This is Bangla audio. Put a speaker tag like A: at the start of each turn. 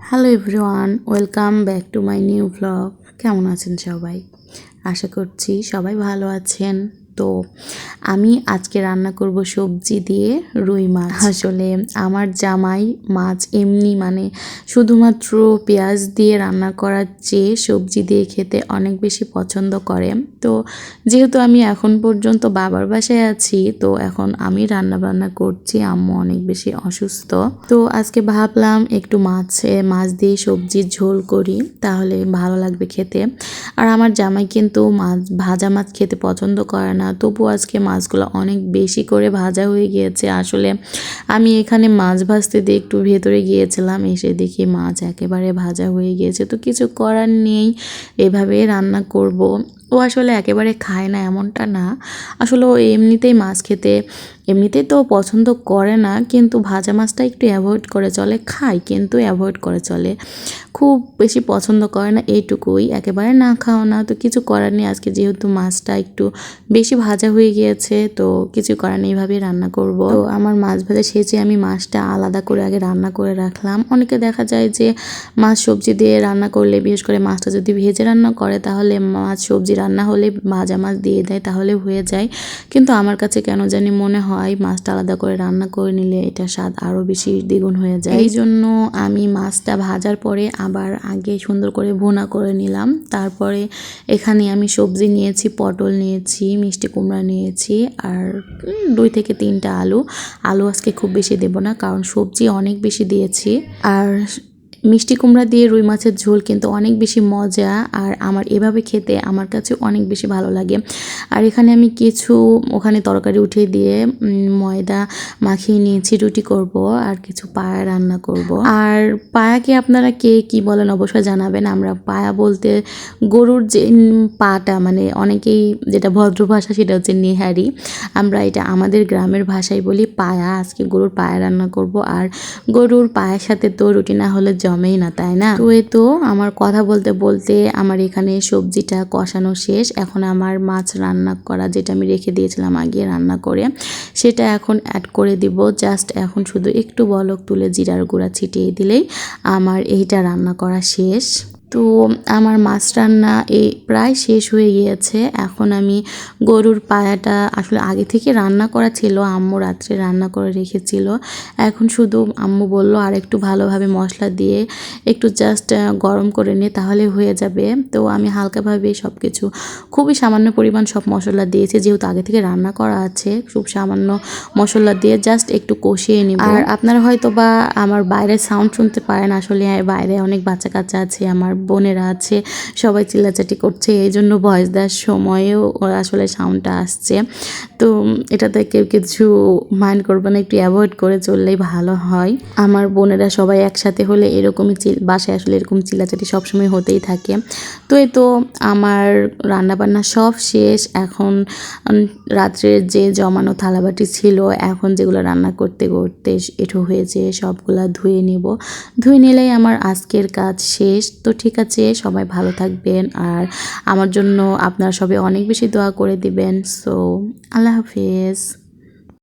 A: Hello everyone, welcome back to my new blog. কেমন আছেন সবাই? আশা করছি সবাই ভালো আছেন। তো আমি আজকে রান্না করব সবজি দিয়ে রুই মাছ। আসলে আমার জামাই মাছ এমনি শুধুমাত্র পেঁয়াজ দিয়ে রান্না করার চেয়ে সবজি দিয়ে খেতে অনেক বেশি পছন্দ করে। তো যেহেতু আমি এখন পর্যন্ত বাবার বাসায় আছি, তো এখন আমি রান্না বান্না করছি, আম্মু অনেক বেশি অসুস্থ। তো আজকে ভাবলাম একটু মাছ দিয়ে সবজির ঝোল করি, তাহলে ভালো লাগবে খেতে। আর আমার জামাই কিন্তু ভাজা মাছ খেতে পছন্দ করে না, তবু আজকে মাছগুলো অনেক বেশি করে ভাজা হয়ে গিয়েছে। আসলে আমি এখানে মাছ ভাজতে দিয়ে একটু ভেতরে গিয়েছিলাম, এসে দেখি মাছ একেবারে ভাজা হয়ে গিয়েছে। তো কিছু করার নেই, এভাবে রান্না করব। ও আসলে একেবারে খায় না এমনটা না, আসলে ও এমনিতেই তো পছন্দ করে না, কিন্তু ভাজা মাছটা একটু অ্যাভয়েড করে চলে, খায় কিন্তু অ্যাভয়েড করে চলে, খুব বেশি পছন্দ করে না, এইটুকুই, একেবারে না খাও না। তো কিছু করার নেই, আজকে যেহেতু মাছটা একটু বেশি ভাজা হয়ে গিয়েছে, তো কিছু করার নেই, এইভাবেই রান্না করব। তো আমার মাছ ভাজা শেষে আমি মাছটা আলাদা করে আগে রান্না করে রাখলাম। অনেকে দেখা যায় যে মাছ সবজি দিয়ে রান্না করলে, বিশেষ করে মাছটা যদি ভেজে রান্না করে, তাহলে মাছ সবজি রান্না হলে ভাজা মাছ দিয়ে দেয়, তাহলে হয়ে যায়। কিন্তু আমার কাছে কেন জানি মনে হয় মাছটা আলাদা করে রান্না করে নিলে এটা স্বাদ আরও বেশি দ্বিগুণ হয়ে যায়। এই জন্য আমি মাছটা ভাজার পরে আবার আগে সুন্দর করে ভুনা করে নিলাম। তারপরে এখানে আমি সবজি নিয়েছি, পটল নিয়েছি, মিষ্টি কুমড়া নিয়েছি, আর 2 থেকে 3টা আলু আজকে খুব বেশি দেব না, কারণ সবজি অনেক বেশি দিয়েছি। আর মিষ্টি কুমড়া দিয়ে রুই মাছের ঝোল কিন্তু অনেক বেশি মজা, আর আমার এভাবে খেতে আমার কাছে অনেক বেশি ভালো লাগে। আর এখানে আমি ওখানে তরকারি উঠিয়ে দিয়ে ময়দা মাখিয়ে নিয়েছি, রুটি করব আর কিছু পায়া রান্না করব। আর পায়াকে আপনারা কে কি বলেন অবশ্যই জানাবেন। আমরা পায়া বলতে গরুর যে পাটা, অনেকেই যেটা ভদ্র ভাষা সেটা হচ্ছে নেহারি, আমরা এটা আমাদের গ্রামের ভাষায় বলি পায়া। আজকে গরুর পায়া রান্না করব, আর গরুর পায়ের সাথে তো রুটি না হলে জমেই না, তাই না? তো আমার কথা বলতে বলতে আমার এখানে সবজিটা কষানো শেষ। এখন আমার মাছ রান্না করা, যেটা আমি রেখে দিয়েছিলাম আগে রান্না করে, সেটা এখন অ্যাড করে দিব। জাস্ট এখন শুধু একটু বলক তুলে জিরার গুঁড়া ছিটিয়ে দিলেই আমার এইটা রান্না করা শেষ। তো আমার মাছ রান্না প্রায় শেষ হয়ে গিয়েছে। এখন আমি গরুর পায়াটা আসলে আগে থেকে রান্না করা ছিল, আম্মু রাত্রে রান্না করে রেখেছিল। এখন শুধু আম্মু বলল আর একটু ভালোভাবে মশলা দিয়ে একটু জাস্ট গরম করে নে, তাহলে হয়ে যাবে। তো আমি হালকাভাবে সব কিছু, খুবই সামান্য পরিমাণ সব মশলা দিয়েছি, যেহেতু আগে থেকে রান্না করা আছে, খুব সামান্য মশলা দিয়ে জাস্ট একটু কষিয়ে নিব। আর আপনারা হয়তো বা আমার বাইরের সাউন্ড শুনতে পারেন, আসলে বাইরে অনেক বাচ্চা কাচ্চা আছে, আমার বোনেরা আছে, সবাই চিল্লাচাটি করছে, এই জন্য ভয়েস দেওয়ার সময়ও আসলে সাউন্ডটা আসছে। তো এটাতে কেউ কিছু মাইন্ড করবে না, একটু অ্যাভয়েড করে চললেই ভালো হয়। আমার বোনেরা সবাই একসাথে হলে এরকমই বাসায় আসলে এরকম চিল্লাচাটি সবসময় হতেই থাকে। তো আমার রান্নাবান্না সব শেষ। এখন রাত্রের যে জমানো থালাবাটি ছিল, এখন যেগুলো রান্না করতে করতে এঁঠো হয়েছে, সবগুলা ধুয়ে নেব। ধুয়ে নিলেই আমার আজকের কাজ শেষ। তো ঠিক আছে, সবাই ভালো থাকবেন, আর আমার জন্য আপনারা সবাই অনেক বেশি দোয়া করে দিবেন। সো আল্লাহ হাফেজ।